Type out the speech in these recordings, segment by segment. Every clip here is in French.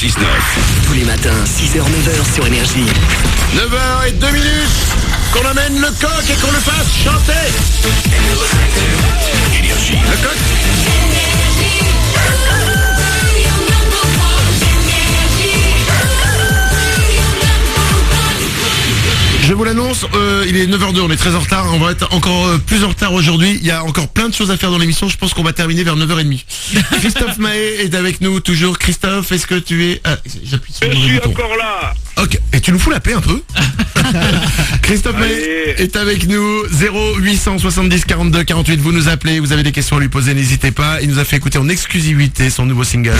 6-9. Tous les matins, 6h-9h sur Énergie. 9h02 qu'on amène le coq et qu'on le fasse chanter. Énergie. Le coq. Je vous l'annonce, il est 9h02, on est très en retard, on va être encore plus en retard aujourd'hui, il y a encore plein de choses à faire dans l'émission, je pense qu'on va terminer vers 9h30. Christophe Maé est avec nous toujours. Christophe, est-ce que tu es... j'appuie sur le Je suis bouton. encore là. Ok, et tu nous fous la paix un peu. Christophe Maé est avec nous, 0870 42 48, vous nous appelez, vous avez des questions à lui poser, n'hésitez pas, il nous a fait écouter en exclusivité son nouveau single.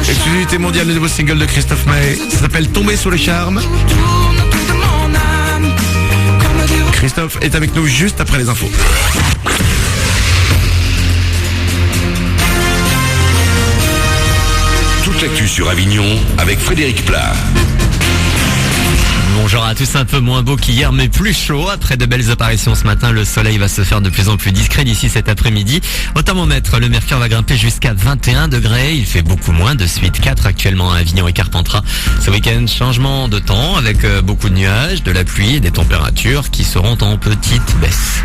Exclusivité mondiale, le nouveau single de Christophe Maé, ça s'appelle Tomber sous le charme. Christophe est avec nous juste après les infos. Toute l'actu sur Avignon avec Frédéric Plat. Bonjour à tous, un peu moins beau qu'hier mais plus chaud. Après de belles apparitions ce matin, le soleil va se faire de plus en plus discret d'ici cet après-midi. Au thermomètre, le mercure va grimper jusqu'à 21 degrés. Il fait beaucoup moins, de suite 4 actuellement à Avignon et Carpentras. Ce week-end, changement de temps avec beaucoup de nuages, de la pluie et des températures qui seront en petite baisse.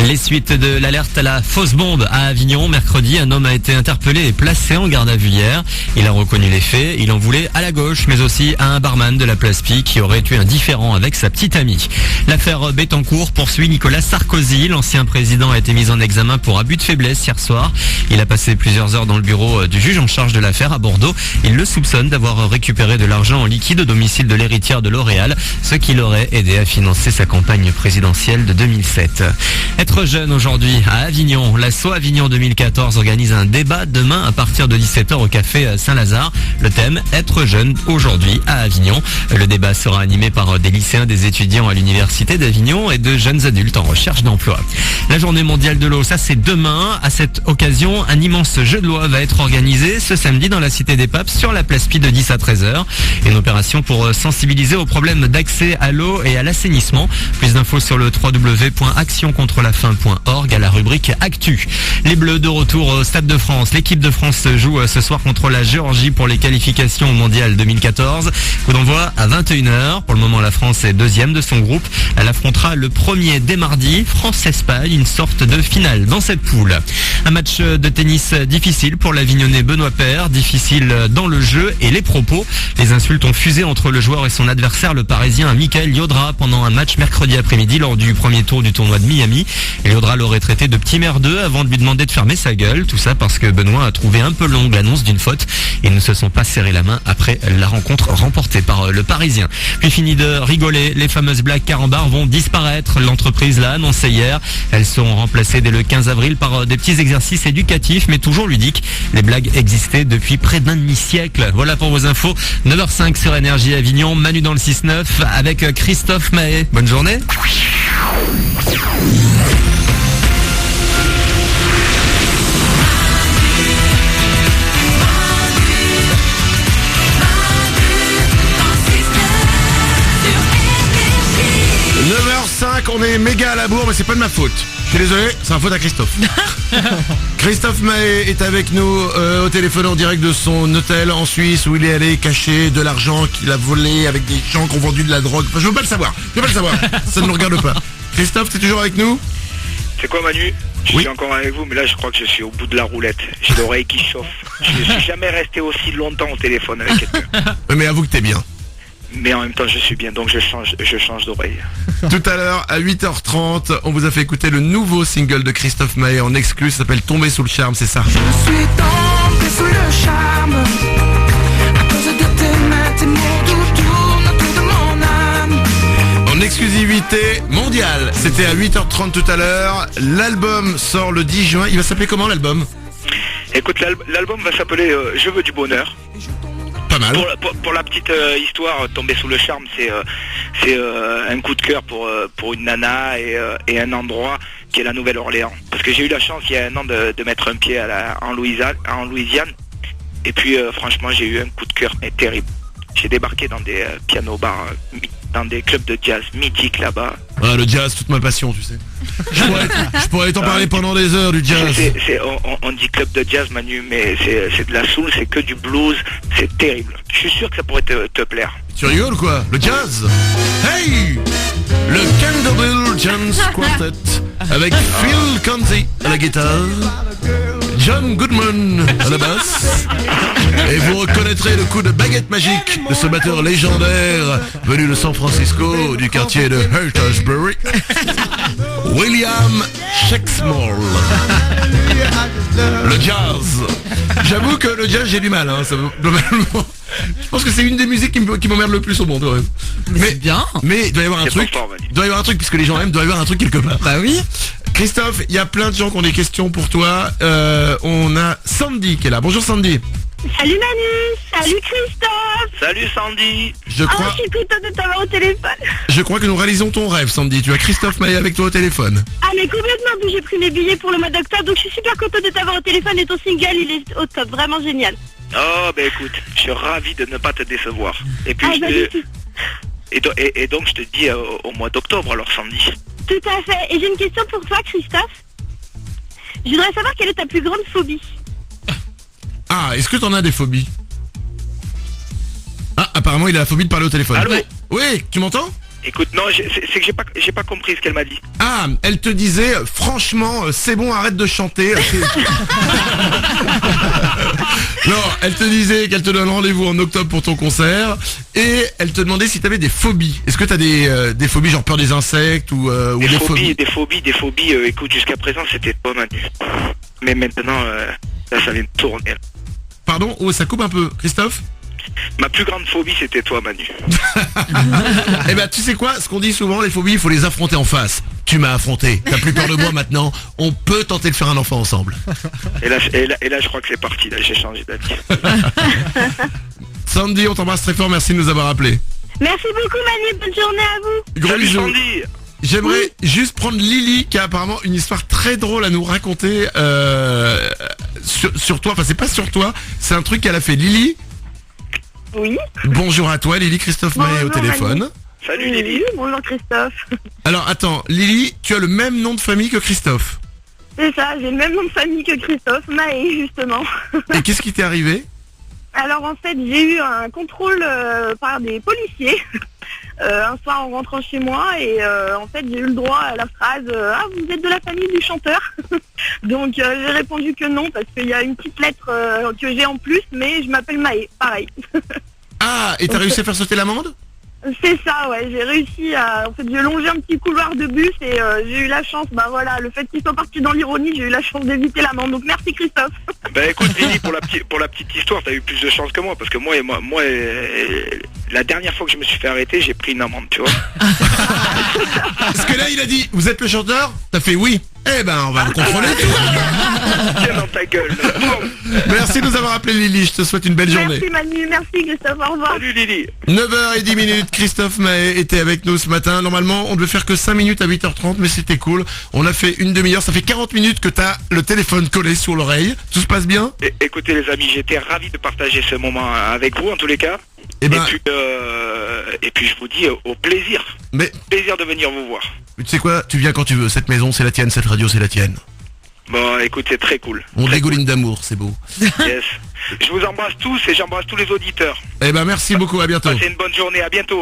Les suites de l'alerte à la fausse bombe à Avignon. Mercredi, un homme a été interpellé et placé en garde à vue hier. Il a reconnu les faits. Il en voulait à la gauche, mais aussi à un barman de la Place Pic qui aurait tué un différend avec sa petite amie. L'affaire Bettencourt poursuit Nicolas Sarkozy. L'ancien président a été mis en examen pour abus de faiblesse hier soir. Il a passé plusieurs heures dans le bureau du juge en charge de l'affaire à Bordeaux. Il le soupçonne d'avoir récupéré de l'argent en liquide au domicile de l'héritière de L'Oréal, ce qui l'aurait aidé à financer sa campagne présidentielle de 2007. Être jeune aujourd'hui à Avignon, l'assaut Avignon 2014 organise un débat demain à partir de 17h au café Saint-Lazare. Le thème, être jeune aujourd'hui à Avignon. Le débat sera animé par des lycéens, des étudiants à l'université d'Avignon et de jeunes adultes en recherche d'emploi. La journée mondiale de l'eau, ça c'est demain. À cette occasion, un immense jeu de loi va être organisé ce samedi dans la Cité des Papes sur la Place Pic de 10 à 13h. Une opération pour sensibiliser aux problèmes d'accès à l'eau et à l'assainissement. Plus d'infos sur le www.actioncontrelafin.org à la rubrique Actu. Les Bleus de retour au Stade de France. L'équipe de France joue ce soir contre la Géorgie pour les qualifications au Mondial 2014. Coup d'envoi à 21h. Pour le moment, la France est deuxième de son groupe. Elle affrontera le premier dès mardi, France-Espagne, une sorte de finale dans cette poule. Un match de tennis difficile pour l'Avignonnais Benoît Paire, difficile dans le jeu et les propos. Les insultes ont fusé entre le joueur et son adversaire, le Parisien Mickaël Liodra, pendant un match mercredi après-midi lors du premier tour du tournoi de Miami. Liodra l'aurait traité de petit merdeux avant de lui demander de fermer sa gueule. Tout ça parce que Benoît a trouvé un peu longue l'annonce d'une faute. Ils ne se sont pas serré la main après la rencontre remportée par le Parisien. Puis fini de rigoler, les fameuses blagues carambar vont disparaître. L'entreprise l'a annoncé hier. Elles seront remplacées dès le 15 avril par des petits exercices éducatifs mais toujours ludiques. Les blagues existaient depuis près d'un demi-siècle. Voilà pour vos infos. 9h05 sur Énergie Avignon. Manu dans le 6-9 avec Christophe Maé. Bonne journée. 9h05, on est méga à la bourre, mais c'est pas de ma faute. Je suis désolé, c'est la faute à Christophe. Christophe Maé est avec nous au téléphone en direct de son hôtel en Suisse où il est allé cacher de l'argent qu'il a volé avec des gens qui ont vendu de la drogue. Enfin, je veux pas le savoir, ça ne nous regarde pas. Christophe, t'es toujours avec nous? C'est quoi Manu? Je Oui. suis encore avec vous, mais là je crois que je suis au bout de la roulette. J'ai l'oreille qui chauffe. Je ne suis jamais resté aussi longtemps au téléphone avec quelqu'un. Mais avoue que t'es bien. Mais en même temps je suis bien, donc je change d'oreille. Tout à l'heure, à 8h30, on vous a fait écouter le nouveau single de Christophe Maé en exclu, ça s'appelle Tomber sous le charme, c'est ça. Je suis tombé sous le charme à cause de tes mains, tes mots tout tourne autour de mon âme. En exclusivité mondiale, c'était à 8h30 tout à l'heure. L'album sort le 10 juin, il va s'appeler comment l'album? Écoute, l'album va s'appeler Je veux du bonheur. Pas mal. Pour la petite histoire, Tomber sous le charme, c'est un coup de cœur pour une nana et un endroit qui est la Nouvelle-Orléans. Parce que j'ai eu la chance il y a un an de mettre un pied en Louisiane. Et puis franchement j'ai eu un coup de cœur mais terrible. J'ai débarqué dans des piano-bars, dans des clubs de jazz mythiques là-bas. Ah, le jazz, toute ma passion, tu sais. Je pourrais t'en parler pendant des heures du jazz. On dit club de jazz, Manu, mais c'est de la soul, c'est que du blues, c'est terrible. Je suis sûr que ça pourrait te plaire. Tu rigoles quoi? Le jazz? Hey! Le Canterbury Jazz Quartet avec Phil Conti à la guitare, John Goodman à la basse. Et vous reconnaîtrez le coup de baguette magique de ce batteur légendaire venu de San Francisco, du quartier de Hairsbury, William Shakespeare. Le jazz. J'avoue que le jazz j'ai du mal, hein, ça, globalement. Je pense que c'est une des musiques qui m'emmerde le plus au monde, ouais. Mais c'est bien. Mais il doit y avoir un C'est truc. pas fort, Manu. Il doit y avoir un truc puisque les gens aiment, il doit y avoir un truc quelque part. Bah oui. Christophe, il y a plein de gens qui ont des questions pour toi. On a Sandy qui est là. Bonjour Sandy. Salut Manu, salut Christophe. Salut Sandy. Je Oh, crois, je suis contente de t'avoir au téléphone. je crois que nous réalisons ton rêve, Sandy. Tu as Christophe Maé avec toi au téléphone. Ah mais complètement, d'où j'ai pris mes billets pour le mois d'octobre, donc je suis super contente de t'avoir au téléphone et ton single il est au top, vraiment génial. Oh, bah écoute, je suis ravi de ne pas te décevoir. Et puis, Ah bah du tout. et donc je te dis au mois d'octobre alors, Sandy. Tout à fait, et j'ai une question pour toi Christophe. Je voudrais savoir quelle est ta plus grande phobie. Ah, est-ce que t'en as des phobies? Ah, apparemment il a la phobie de parler au téléphone. Allô? Oui, tu m'entends? Écoute, non, c'est que j'ai pas compris ce qu'elle m'a dit. Ah, elle te disait, franchement, c'est bon, arrête de chanter. Non, elle te disait qu'elle te donne rendez-vous en octobre pour ton concert et elle te demandait si t'avais des phobies. Est-ce que t'as des phobies, genre peur des insectes ou Des phobies, écoute, jusqu'à présent c'était pas Manu. Mais maintenant, là ça vient de tourner. Pardon? Oh, ça coupe un peu. Christophe? Ma plus grande phobie c'était toi, Manu. Eh ben, tu sais quoi? Ce qu'on dit souvent, les phobies, il faut les affronter en face. Tu m'as affronté. T'as plus peur de moi maintenant. On peut tenter de faire un enfant ensemble. Et là, je crois que c'est parti, là j'ai changé d'avis. Sandy, on t'embrasse très fort. Merci de nous avoir appelés. Merci beaucoup Manu, bonne journée à vous. Gros Salut bisous. Sandy. J'aimerais juste prendre Lily qui a apparemment une histoire très drôle à nous raconter sur toi. Enfin, c'est pas sur toi, c'est un truc qu'elle a fait. Lily, Oui. bonjour à toi. Lily, Christophe Maé au Bonjour, téléphone. Salut Lily. Oui, bonjour Christophe. Alors attends, Lily, tu as le même nom de famille que Christophe. C'est ça, j'ai le même nom de famille que Christophe, Maë justement. Et qu'est-ce qui t'est arrivé? Alors en fait j'ai eu un contrôle par des policiers un soir en rentrant chez moi et en fait j'ai eu le droit à la phrase ah vous êtes de la famille du chanteur. Donc j'ai répondu que non parce qu'il y a une petite lettre que j'ai en plus mais je m'appelle Maë, pareil. Ah, et t'as réussi à faire sauter l'amende? C'est ça, ouais, j'ai réussi à... En fait, j'ai longé un petit couloir de bus et j'ai eu la chance, bah voilà, le fait qu'ils soient partis dans l'ironie, j'ai eu la chance d'éviter l'amende. Donc merci Christophe. Bah écoute Lily, pour la petite histoire, t'as eu plus de chance que moi, parce que moi, la dernière fois que je me suis fait arrêter, j'ai pris une amende, tu vois. Parce que là, il a dit, vous êtes le chanteur? T'as fait oui. Eh ben, on va le contrôler. Tiens dans ta gueule. Bon. Merci de nous avoir appelé Lily, je te souhaite une belle journée. Merci Manu, merci Christophe, au revoir. Salut Lily. 9h10, Christophe Maé était avec nous ce matin. Normalement, on devait faire que 5 minutes à 8h30, mais c'était cool. On a fait une demi-heure, ça fait 40 minutes que t'as le téléphone collé sur l'oreille. Tout se passe bien? Écoutez les amis, j'étais ravi de partager ce moment avec vous en tous les cas. Eh ben, Et puis je vous dis au plaisir. mais Plaisir de venir vous voir. tu sais quoi? Tu viens quand tu veux. Cette maison, c'est la tienne. Cette radio, c'est la tienne. Bon écoute, c'est très cool. On Très dégouline d'amour, c'est beau. cool. Yes. Je vous embrasse tous et j'embrasse tous les auditeurs. Eh ben, merci beaucoup, à bientôt. Passez une bonne journée, à bientôt.